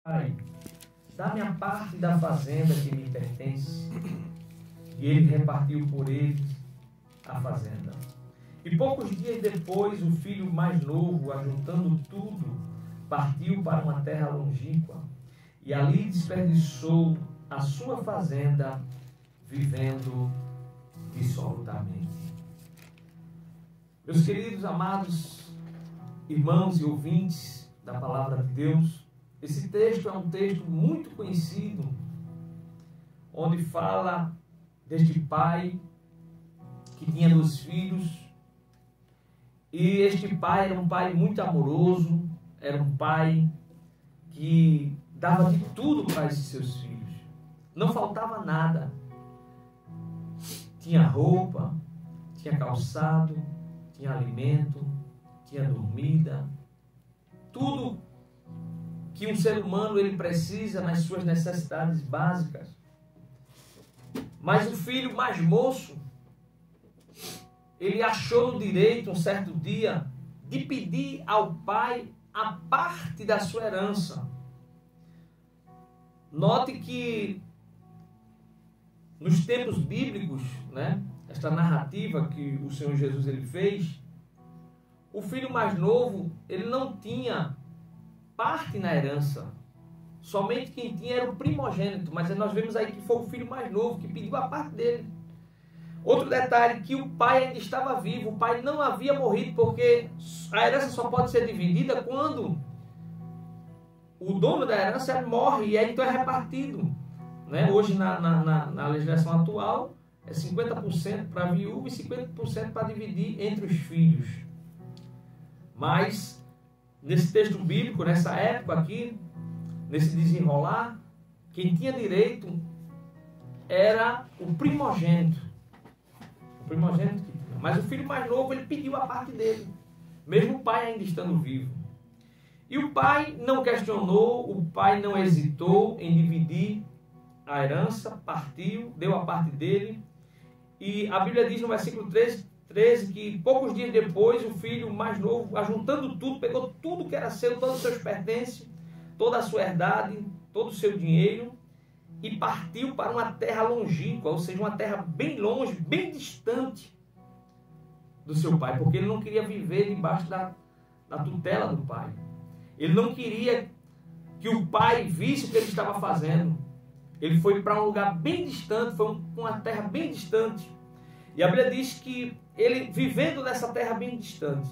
Pai, dá-me a parte da fazenda que me pertence. E ele repartiu por eles a fazenda. E poucos dias depois, o filho mais novo, ajuntando tudo, partiu para uma terra longínqua e ali desperdiçou a sua fazenda, vivendo dissolutamente. Meus queridos, amados irmãos e ouvintes da palavra de Deus, esse texto é um texto muito conhecido, onde fala deste pai que tinha 2 filhos, e este pai era um pai muito amoroso, era um pai que dava de tudo para esses seus filhos, não faltava nada, tinha roupa, tinha calçado, tinha alimento, tinha dormida, tudo que um ser humano ele precisa nas suas necessidades básicas. Mas o filho mais moço, ele achou no direito, um certo dia, de pedir ao pai a parte da sua herança. Note que nos tempos bíblicos, esta narrativa que o Senhor Jesus ele fez, o filho mais novo, ele não tinha parte na herança. Somente quem tinha era o primogênito, mas nós vemos aí que foi o filho mais novo que pediu a parte dele. Outro detalhe, que o pai ainda estava vivo, o pai não havia morrido, porque a herança só pode ser dividida quando o dono da herança morre, e aí então é repartido. Hoje na legislação atual é 50% para a viúva e 50% para dividir entre os filhos. Mas nesse texto bíblico, nessa época aqui, nesse desenrolar, quem tinha direito era o primogênito. O primogênito que tinha. Mas o filho mais novo, ele pediu a parte dele, mesmo o pai ainda estando vivo. E o pai não questionou, o pai não hesitou em dividir a herança, partiu, deu a parte dele. E a Bíblia diz no versículo 13 que poucos dias depois o filho mais novo, ajuntando tudo, pegou tudo que era seu, todos os seus pertences, toda a sua herdade, todo o seu dinheiro, e partiu para uma terra longínqua, ou seja, uma terra bem longe, bem distante do seu pai, porque ele não queria viver debaixo da tutela do pai. Ele não queria que o pai visse o que ele estava fazendo. Ele foi para um lugar bem distante, foi uma terra bem distante. E a Bíblia diz que ele, vivendo nessa terra bem distante,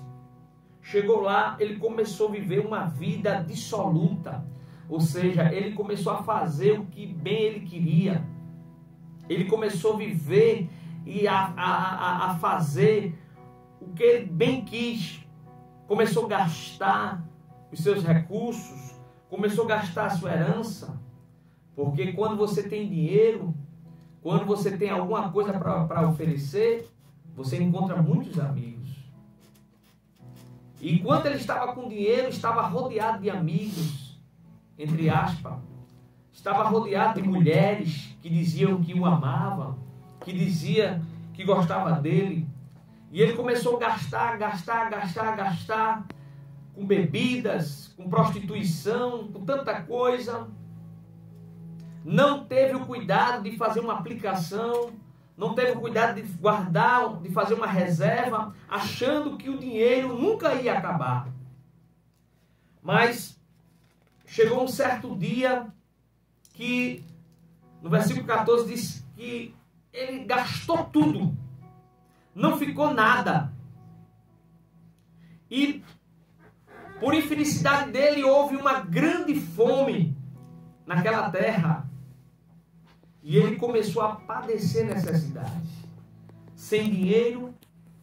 chegou lá, ele começou a viver uma vida dissoluta. Ou seja, ele começou a fazer o que bem ele queria. Ele começou a viver e a fazer o que ele bem quis. Começou a gastar os seus recursos, começou a gastar a sua herança. Porque quando você tem dinheiro, quando você tem alguma coisa para oferecer, você encontra muitos amigos. E enquanto ele estava com dinheiro, estava rodeado de amigos, entre aspas. Estava rodeado de mulheres que diziam que o amavam, que diziam que gostavam dele. E ele começou a gastar com bebidas, com prostituição, com tanta coisa. Não teve o cuidado de fazer uma aplicação, não teve o cuidado de guardar, de fazer uma reserva, achando que o dinheiro nunca ia acabar. Mas chegou um certo dia que, no versículo 14, diz que ele gastou tudo, não ficou nada. E, por infelicidade dele, houve uma grande fome naquela terra. E ele começou a padecer necessidade. Sem dinheiro,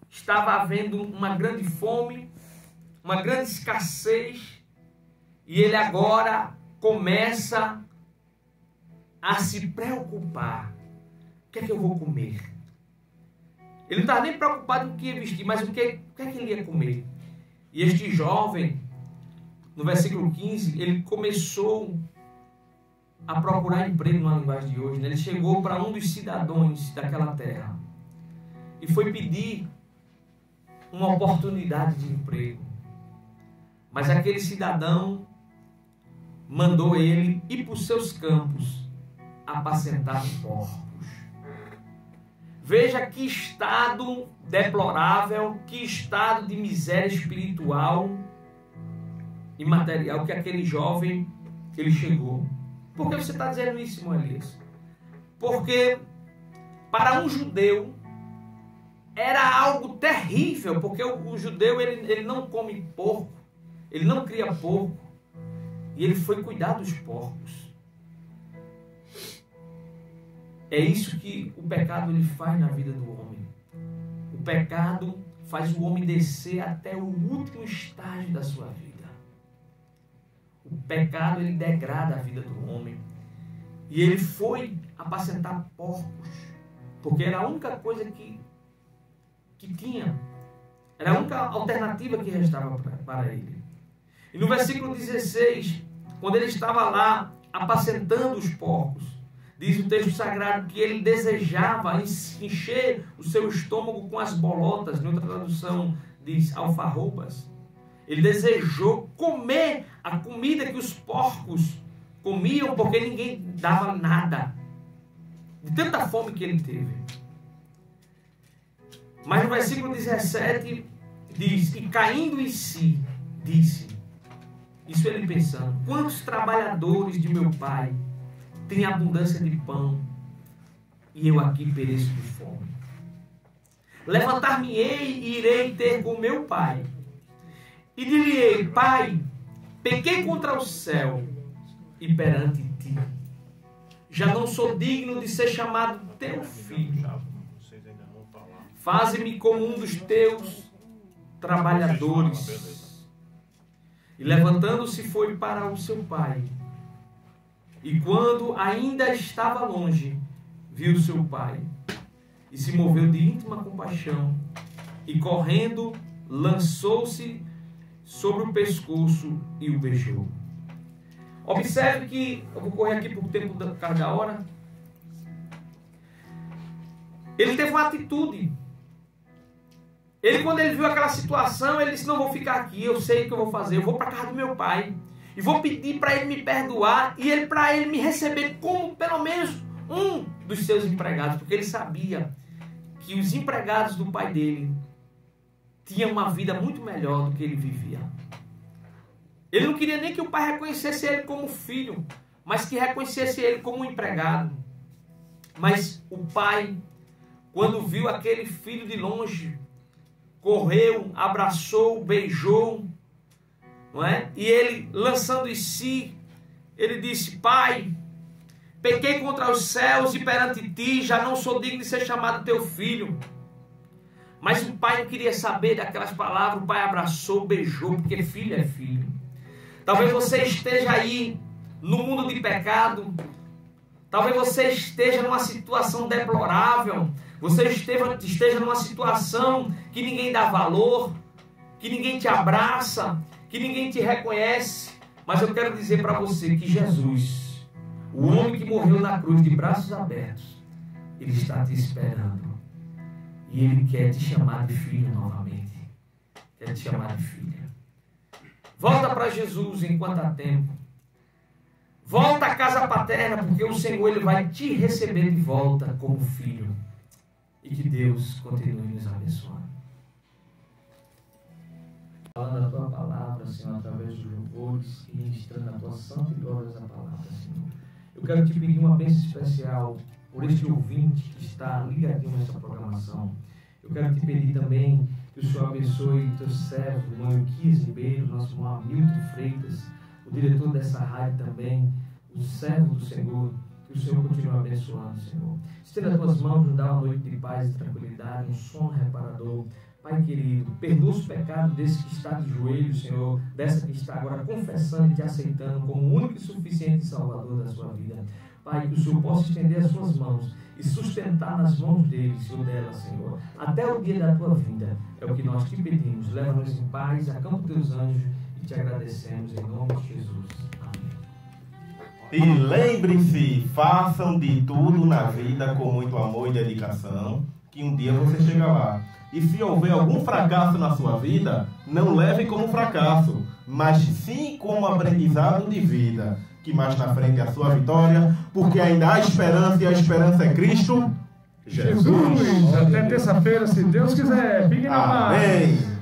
estava havendo uma grande fome, uma grande escassez. E ele agora começa a se preocupar. O que é que eu vou comer? Ele não estava nem preocupado com o que ia vestir, mas o que é que ele ia comer? E este jovem, no versículo 15, ele começou a procurar emprego na linguagem de hoje. Ele chegou para um dos cidadãos daquela terra e foi pedir uma oportunidade de emprego. Mas aquele cidadão mandou ele ir para os seus campos apacentar porcos. Veja que estado deplorável, que estado de miséria espiritual e material que aquele jovem ele chegou. Por que você está dizendo isso, irmão Elias? Porque para um judeu era algo terrível, porque o judeu ele não come porco, ele não cria porco, e ele foi cuidar dos porcos. É isso que o pecado ele faz na vida do homem. O pecado faz o homem descer até o último estágio da sua vida. O pecado ele degrada a vida do homem. E ele foi apacentar porcos, porque era a única coisa que tinha. Era a única alternativa que restava para ele. E no versículo 16, quando ele estava lá apacentando os porcos, diz o texto sagrado que ele desejava encher o seu estômago com as bolotas, em outra tradução diz alfarrobas. Ele desejou comer a comida que os porcos comiam, porque ninguém dava nada, de tanta fome que ele teve. Mas no versículo 17 diz, e caindo em si, disse, isso ele pensando, quantos trabalhadores de meu pai têm abundância de pão, e eu aqui pereço de fome. Levantar-me-ei e irei ter com meu pai, e dir-lhe-ei, pai, pequei contra o céu e perante ti. Já não sou digno de ser chamado teu filho. Faze-me como um dos teus trabalhadores. E levantando-se foi para o seu pai. E quando ainda estava longe, viu seu pai. E se moveu de íntima compaixão. E correndo, lançou-se sobre o pescoço e o beijou. Observe que, eu vou correr aqui por tempo da hora. Ele teve uma atitude. Quando ele viu aquela situação, ele disse, não vou ficar aqui, eu sei o que eu vou fazer, eu vou para a casa do meu pai. E vou pedir para ele me perdoar e para ele me receber como pelo menos um dos seus empregados. Porque ele sabia que os empregados do pai dele tinham uma vida muito melhor do que ele vivia. Ele não queria nem que o pai reconhecesse ele como filho, mas que reconhecesse ele como um empregado. Mas o pai, quando viu aquele filho de longe, correu, abraçou, beijou, não é? E ele, lançando em si, ele disse, pai, pequei contra os céus e perante ti, já não sou digno de ser chamado teu filho. Mas o pai não queria saber daquelas palavras, o pai abraçou, beijou, porque filho é filho. Talvez você esteja aí no mundo de pecado, talvez você esteja numa situação deplorável, você esteja numa situação que ninguém dá valor, que ninguém te abraça, que ninguém te reconhece. Mas eu quero dizer para você que Jesus, o homem que morreu na cruz de braços abertos, ele está te esperando. E ele quer te chamar de filho novamente. Quer te chamar de filha. Volta para Jesus enquanto há tempo. Volta à casa paterna, porque o Senhor ele vai te receber de volta como filho. E que Deus continue nos abençoando. Falando a tua palavra, Senhor, através dos louvores e ministrando a tua santa e gloriosa palavra, Senhor. Eu quero te pedir uma bênção especial por este ouvinte que está ligadinho nessa programação. Eu quero te pedir também que o Senhor abençoe o teu servo, o irmão Euquias Ribeiro, nosso irmão Hamilton Freitas, o diretor dessa rádio também, o servo do Senhor. Que o Senhor continue abençoando, Senhor. Estenda as tuas mãos, nos dá uma noite de paz e tranquilidade, um sono reparador. Pai querido, perdoa os pecados desse que está de joelhos, Senhor, dessa que está agora confessando e te aceitando como o único e suficiente Salvador da sua vida. Pai, que o Senhor possa estender as suas mãos e sustentar nas mãos deles ou dela, Senhor, até o dia da tua vinda. É o que nós te pedimos. Leva-nos em paz, acampa teus anjos e te agradecemos em nome de Jesus. E lembrem-se, façam de tudo na vida com muito amor e dedicação, que um dia você chega lá. E se houver algum fracasso na sua vida, não leve como fracasso, mas sim como aprendizado de vida. que mais na frente é a sua vitória, porque ainda há esperança e a esperança é Cristo Jesus. Até terça-feira, se Deus quiser. Fiquem na paz. Amém.